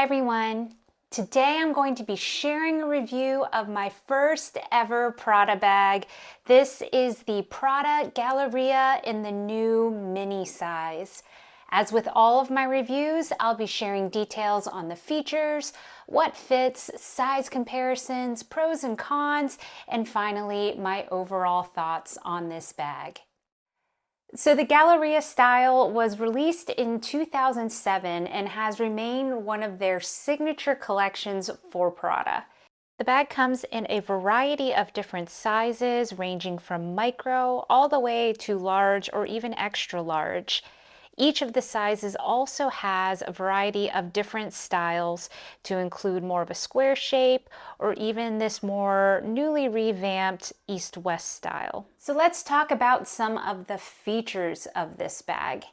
Hi everyone! Today I'm going to be sharing a review of my first ever Prada bag. This is the Prada Galleria in the new mini size. As with all of my reviews, I'll be sharing details on the features, what fits, size comparisons, pros and cons, and finally my overall thoughts on this bag. So the Galleria style was released in 2007 and has remained one of their signature collections for Prada. The bag comes in a variety of different sizes, ranging from micro all the way to large or even extra large. Each of the sizes also has a variety of different styles to include more of a square shape or even this more newly revamped east-west style. So let's talk about some of the features of this bag.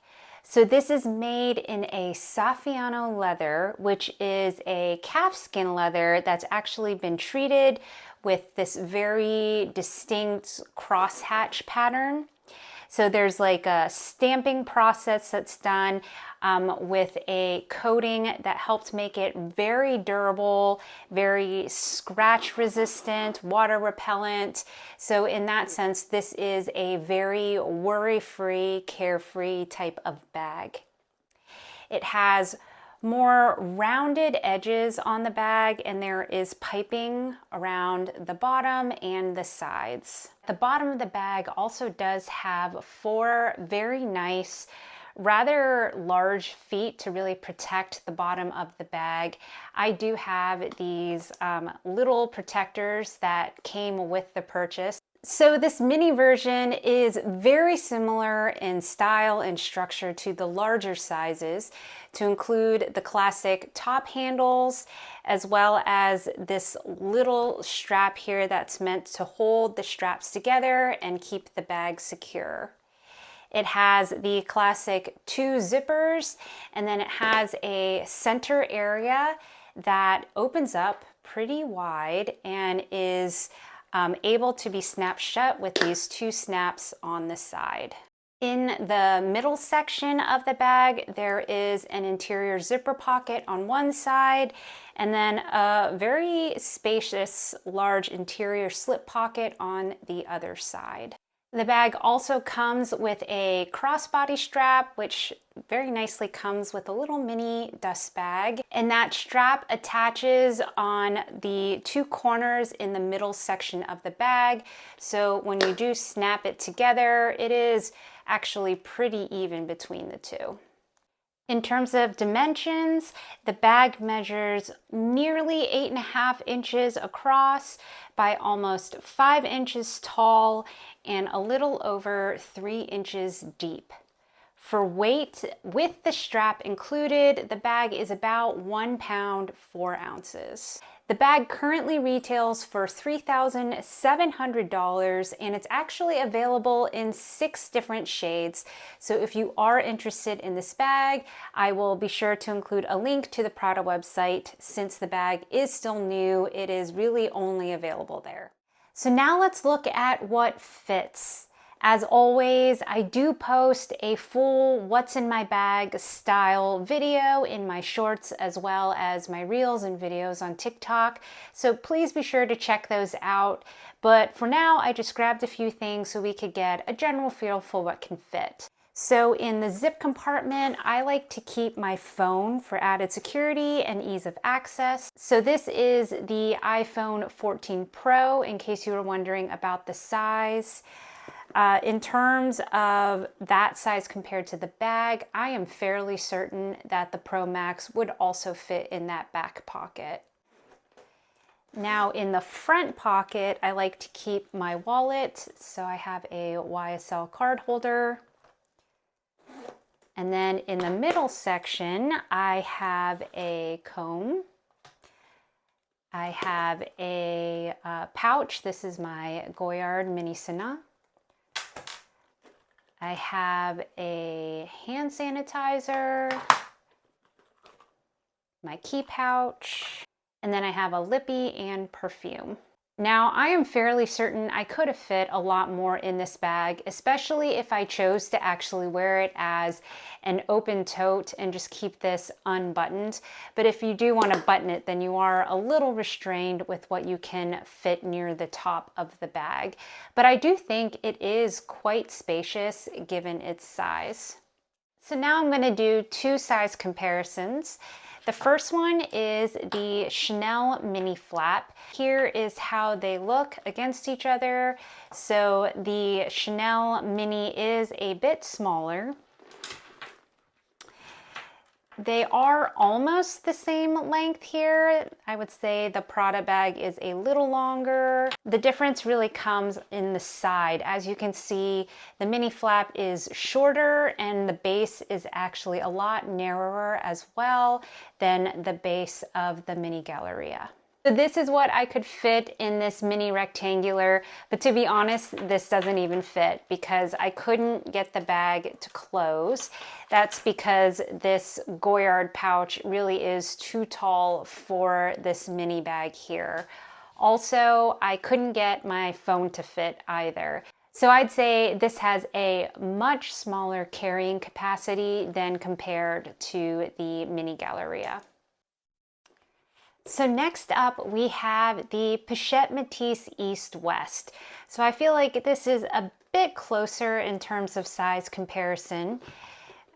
So this is made in a Saffiano leather, which is a calfskin leather that's actually been treated with this very distinct crosshatch pattern. So there's like a stamping process that's done with a coating that helps make it very durable, very scratch resistant, water repellent. So in that sense, this is a very worry-free, carefree type of bag. It has more rounded edges on the bag, and there is piping around the bottom and the sides. The bottom of the bag also does have four very nice, rather large feet to really protect the bottom of the bag. I do have these little protectors that came with the purchase. So this mini version is very similar in style and structure to the larger sizes, to include the classic top handles, as well as this little strap here that's meant to hold the straps together and keep the bag secure. It has the classic two zippers, and then it has a center area that opens up pretty wide and is able to be snapped shut with these two snaps on the side. In the middle section of the bag, there is an interior zipper pocket on one side, and then a very spacious, large interior slip pocket on the other side. The bag also comes with a crossbody strap, which very nicely comes with a little mini dust bag. And that strap attaches on the two corners in the middle section of the bag. So when you do snap it together, it is actually pretty even between the two. In terms of dimensions, the bag measures nearly 8.5 inches across by almost 5 inches tall and a little over 3 inches deep. For weight, with the strap included, the bag is about 1 pound, 4 ounces. The bag currently retails for $3,700 and it's actually available in 6 different shades. So if you are interested in this bag, I will be sure to include a link to the Prada website. Since the bag is still new, it is really only available there. So now let's look at what fits. As always, I do post a full what's in my bag style video in my shorts, as well as my reels and videos on TikTok. So please be sure to check those out. But for now, I just grabbed a few things so we could get a general feel for what can fit. So in the zip compartment, I like to keep my phone for added security and ease of access. So this is the iPhone 14 Pro, in case you were wondering about the size. In terms of that size compared to the bag, I am fairly certain that the Pro Max would also fit in that back pocket. Now in the front pocket, I like to keep my wallet. So I have a YSL card holder. And then in the middle section, I have a comb. I have a pouch. This is my Goyard Mini Senna. I have a hand sanitizer, my key pouch, and then I have a lippy and perfume. Now, I am fairly certain I could have fit a lot more in this bag, especially if I chose to actually wear it as an open tote and just keep this unbuttoned. But if you do want to button it, then you are a little restrained with what you can fit near the top of the bag. But I do think it is quite spacious given its size. So now I'm going to do two size comparisons. The first one is the Chanel mini flap. Here is how they look against each other. So the Chanel mini is a bit smaller. They are almost the same length here. I would say the Prada bag is a little longer. The difference really comes in the side. As you can see, the mini flap is shorter and the base is actually a lot narrower as well than the base of the Mini Galleria. So this is what I could fit in this mini rectangular, but to be honest, this doesn't even fit because I couldn't get the bag to close. That's because this Goyard pouch really is too tall for this mini bag here. Also, I couldn't get my phone to fit either. So I'd say this has a much smaller carrying capacity than compared to the Mini Galleria. So next up we have the Pochette Métis East West. So I feel like this is a bit closer in terms of size comparison.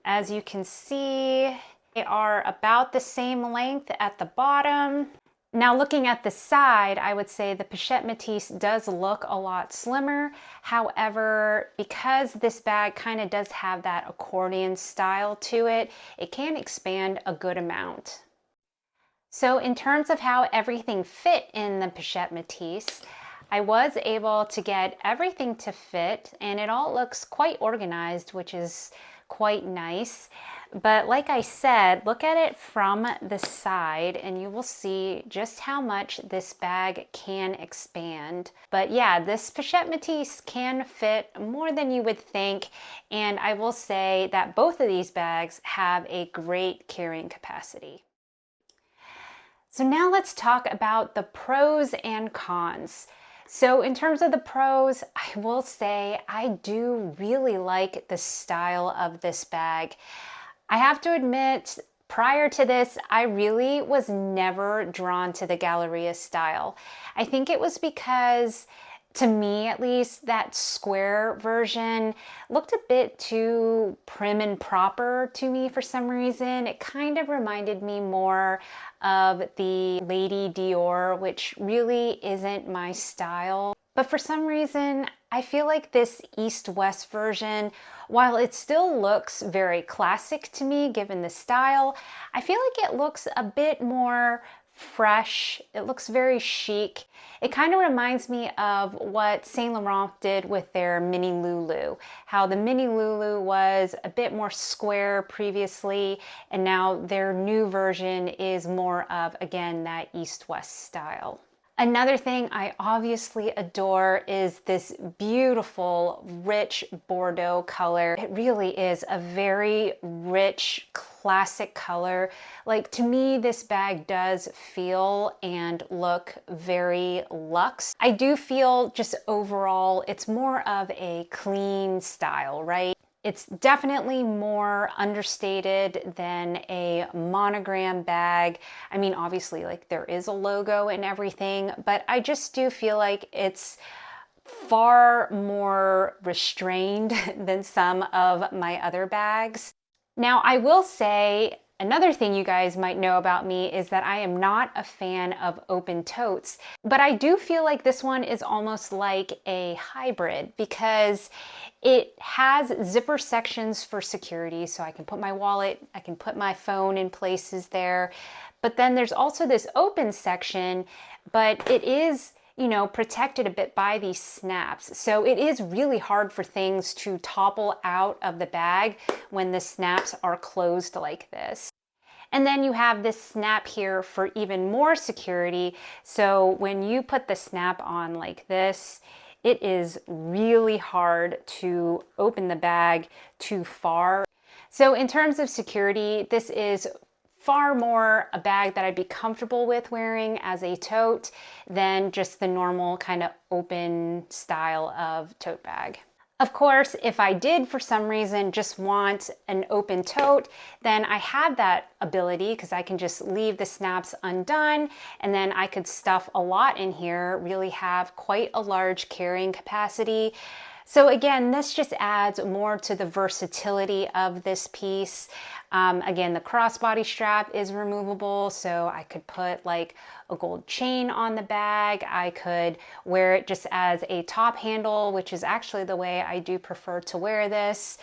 As you can see, they are about the same length at the bottom. Now looking at the side, I would say the Pochette Métis does look a lot slimmer. However, because this bag kind of does have that accordion style to it, it can expand a good amount. So in terms of how everything fit in the Pochette Métis, I was able to get everything to fit and it all looks quite organized, which is quite nice. But like I said, look at it from the side and you will see just how much this bag can expand. But yeah, this Pochette Métis can fit more than you would think. And I will say that both of these bags have a great carrying capacity. So now let's talk about the pros and cons. So in terms of the pros, I will say I do really like the style of this bag. I have to admit, prior to this, I really was never drawn to the Galleria style. I think it was because, to me at least, that square version looked a bit too prim and proper to me for some reason. It kind of reminded me more of the Lady Dior, which really isn't my style. But for some reason, I feel like this East-West version, while it still looks very classic to me given the style, I feel like it looks a bit more fresh. It looks very chic. It kind of reminds me of what Saint Laurent did with their Mini Lulu. How the Mini Lulu was a bit more square previously, and now their new version is more of, again, that East-West style. Another thing I obviously adore is this beautiful, rich Bordeaux color. It really is a very rich, classic color. Like, to me, this bag does feel and look very luxe. I do feel just overall, it's more of a clean style, right? It's definitely more understated than a monogram bag. I mean, obviously, like, there is a logo and everything, but I just do feel like it's far more restrained than some of my other bags. Now, I will say, another thing you guys might know about me is that I am not a fan of open totes, but I do feel like this one is almost like a hybrid because it has zipper sections for security, so I can put my wallet, I can put my phone in places there, but then there's also this open section, but it is, you know, protected a bit by these snaps. So it is really hard for things to topple out of the bag when the snaps are closed like this. And then you have this snap here for even more security. So when you put the snap on like this, it is really hard to open the bag too far. So in terms of security, this is far more a bag that I'd be comfortable with wearing as a tote than just the normal kind of open style of tote bag. Of course, if I did for some reason just want an open tote, then I have that ability because I can just leave the snaps undone and then I could stuff a lot in here, really have quite a large carrying capacity. So again, this just adds more to the versatility of this piece. Again, the crossbody strap is removable, so I could put like a gold chain on the bag. I could wear it just as a top handle, which is actually the way I do prefer to wear this.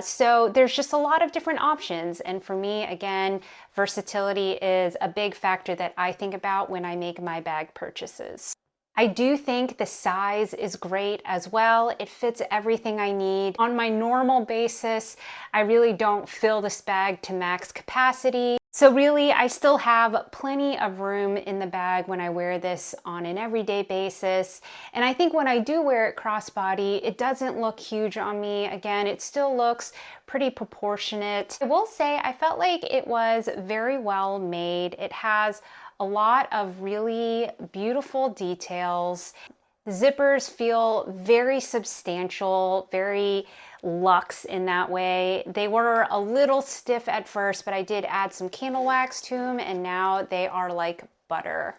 So there's just a lot of different options. And for me, again, versatility is a big factor that I think about when I make my bag purchases. I do think the size is great as well. It fits everything I need. On my normal basis, I really don't fill this bag to max capacity. So really, I still have plenty of room in the bag when I wear this on an everyday basis. And I think when I do wear it crossbody, it doesn't look huge on me. Again, it still looks pretty proportionate. I will say I felt like it was very well made. It has a lot of really beautiful details. The zippers feel very substantial, very luxe in that way. They were a little stiff at first, but I did add some candle wax to them and now they are like butter.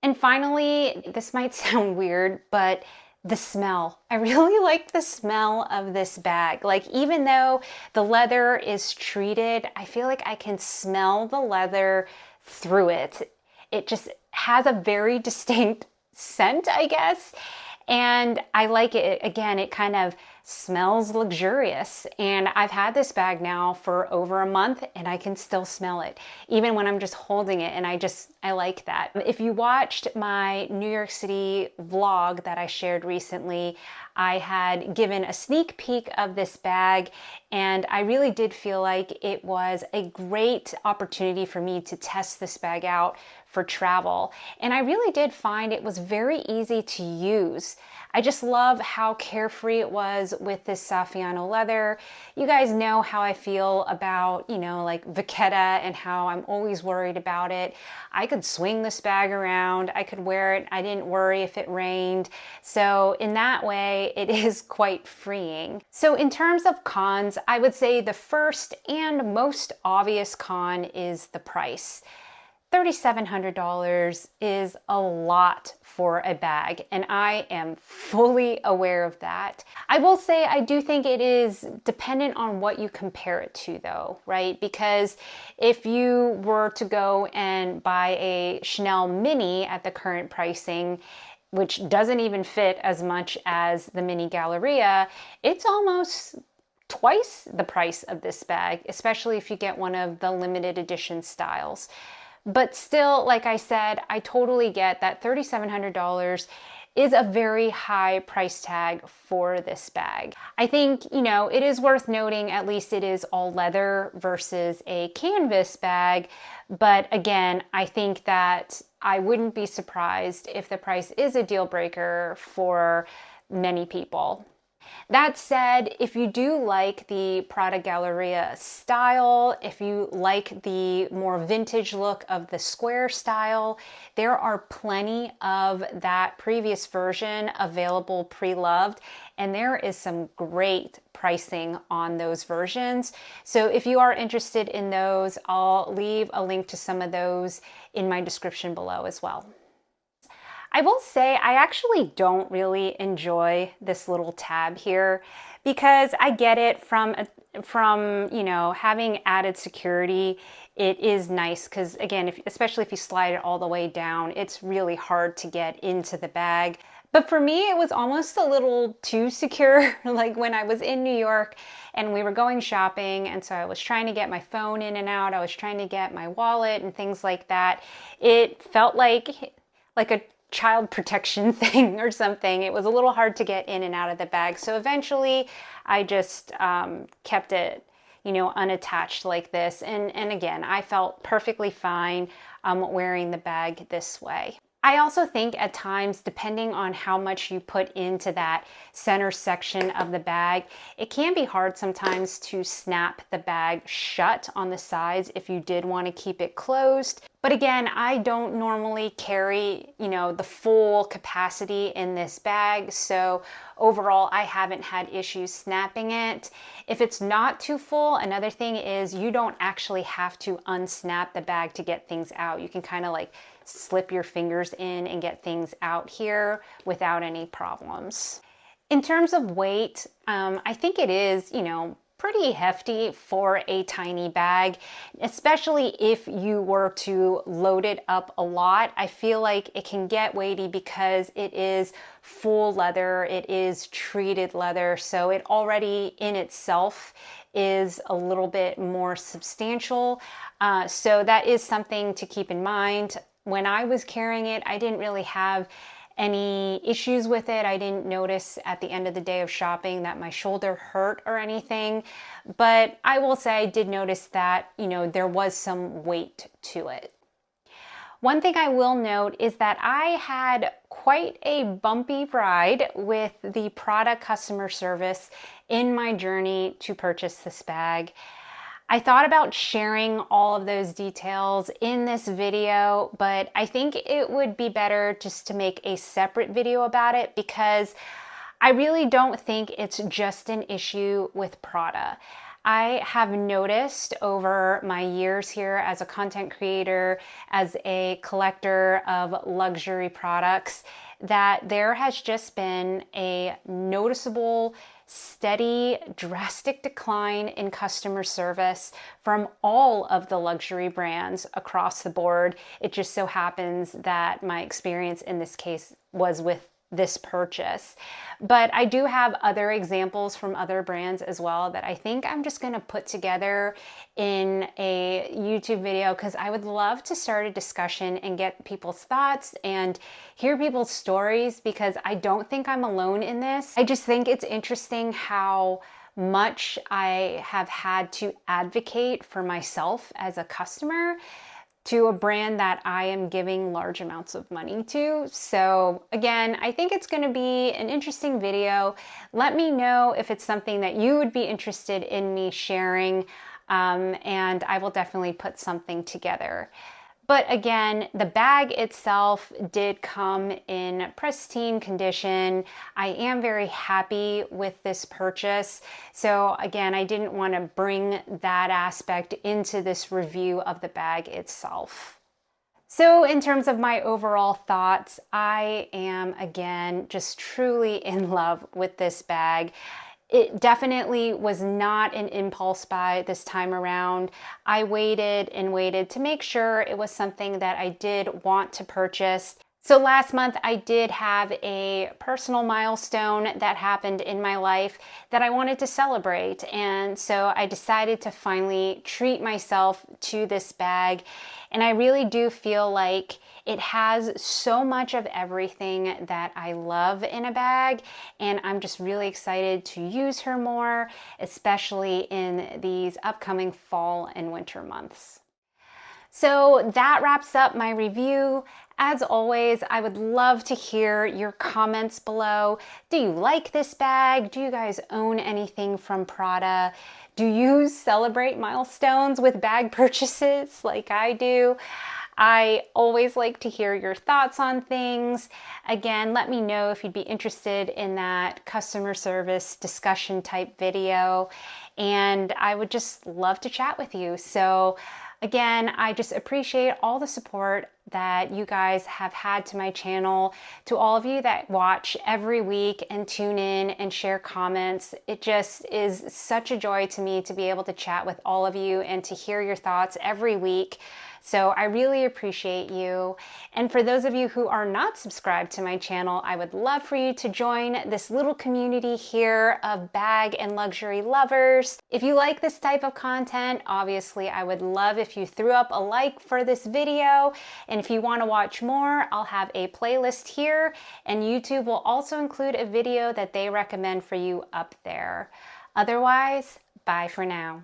And finally, this might sound weird, but the smell. I really like the smell of this bag. Like even though the leather is treated, I feel like I can smell the leather through it. It just has a very distinct scent, I guess. And I like it. Again, it kind of smells luxurious. And I've had this bag now for over a month and I can still smell it, even when I'm just holding it. And I like that. If you watched my New York City vlog that I shared recently, I had given a sneak peek of this bag and I really did feel like it was a great opportunity for me to test this bag out for travel. And I really did find it was very easy to use. I just love how carefree it was with this Saffiano leather. You guys know how I feel about, like Vachetta and how I'm always worried about it. I could swing this bag around, I could wear it, I didn't worry if it rained. So in that way, it is quite freeing. So in terms of cons, I would say the first and most obvious con is the price. $3,700 is a lot for a bag, and I am fully aware of that. I will say I do think it is dependent on what you compare it to though, right? Because if you were to go and buy a Chanel Mini at the current pricing, which doesn't even fit as much as the Mini Galleria, it's almost twice the price of this bag, especially if you get one of the limited edition styles. But still, like I said, I totally get that $3,700 is a very high price tag for this bag. I think, it is worth noting, at least it is all leather versus a canvas bag. But again, I think that I wouldn't be surprised if the price is a deal breaker for many people. That said, if you do like the Prada Galleria style, if you like the more vintage look of the square style, there are plenty of that previous version available pre-loved, and there is some great pricing on those versions. So if you are interested in those, I'll leave a link to some of those in my description below as well. I will say I actually don't really enjoy this little tab here because I get it from having added security. It is nice because again, especially if you slide it all the way down, it's really hard to get into the bag. But for me, it was almost a little too secure. Like when I was in New York and we were going shopping, and so I was trying to get my phone in and out, I was trying to get my wallet and things like that. It felt like a child protection thing or something. It was a little hard to get in and out of the bag. So eventually I just kept it, unattached like this. And again, I felt perfectly fine wearing the bag this way. I also think at times, depending on how much you put into that center section of the bag, it can be hard sometimes to snap the bag shut on the sides if you did want to keep it closed. But again, I don't normally carry, the full capacity in this bag. So overall, I haven't had issues snapping it. If it's not too full, another thing is you don't actually have to unsnap the bag to get things out. You can kind of like slip your fingers in and get things out here without any problems. In terms of weight, I think it is, pretty hefty for a tiny bag, especially if you were to load it up a lot. I feel like it can get weighty because it is full leather, it is treated leather, so it already in itself is a little bit more substantial. So that is something to keep in mind. When I was carrying it, I didn't really have any issues with it. I didn't notice at the end of the day of shopping that my shoulder hurt or anything. But I will say I did notice that, there was some weight to it. One thing I will note is that I had quite a bumpy ride with the Prada customer service in my journey to purchase this bag. I thought about sharing all of those details in this video, but I think it would be better just to make a separate video about it because I really don't think it's just an issue with Prada. I have noticed over my years here as a content creator, as a collector of luxury products, that there has just been a noticeable, steady, drastic decline in customer service from all of the luxury brands across the board. It just so happens that my experience in this case was with this purchase. But I do have other examples from other brands as well that I think I'm just going to put together in a YouTube video because I would love to start a discussion and get people's thoughts and hear people's stories because I don't think I'm alone in this. I just think it's interesting how much I have had to advocate for myself as a customer to a brand that I am giving large amounts of money to. So again, I think it's going to be an interesting video. Let me know if it's something that you would be interested in me sharing, and I will definitely put something together. But again, the bag itself did come in pristine condition. I am very happy with this purchase. So again, I didn't want to bring that aspect into this review of the bag itself. So in terms of my overall thoughts, I am again just truly in love with this bag. It definitely was not an impulse buy this time around. I waited and waited to make sure it was something that I did want to purchase. So last month I did have a personal milestone that happened in my life that I wanted to celebrate. And so I decided to finally treat myself to this bag. And I really do feel like it has so much of everything that I love in a bag. And I'm just really excited to use her more, especially in these upcoming fall and winter months. So that wraps up my review. As always, I would love to hear your comments below. Do you like this bag? Do you guys own anything from Prada? Do you celebrate milestones with bag purchases like I do? I always like to hear your thoughts on things. Again, let me know if you'd be interested in that customer service discussion type video, and I would just love to chat with you. So again, I just appreciate all the support that you guys have had to my channel. To all of you that watch every week and tune in and share comments, it just is such a joy to me to be able to chat with all of you and to hear your thoughts every week. So I really appreciate you. And for those of you who are not subscribed to my channel, I would love for you to join this little community here of bag and luxury lovers. If you like this type of content, obviously I would love if you threw up a like for this video. And if you want to watch more, I'll have a playlist here, and YouTube will also include a video that they recommend for you up there. Otherwise, bye for now.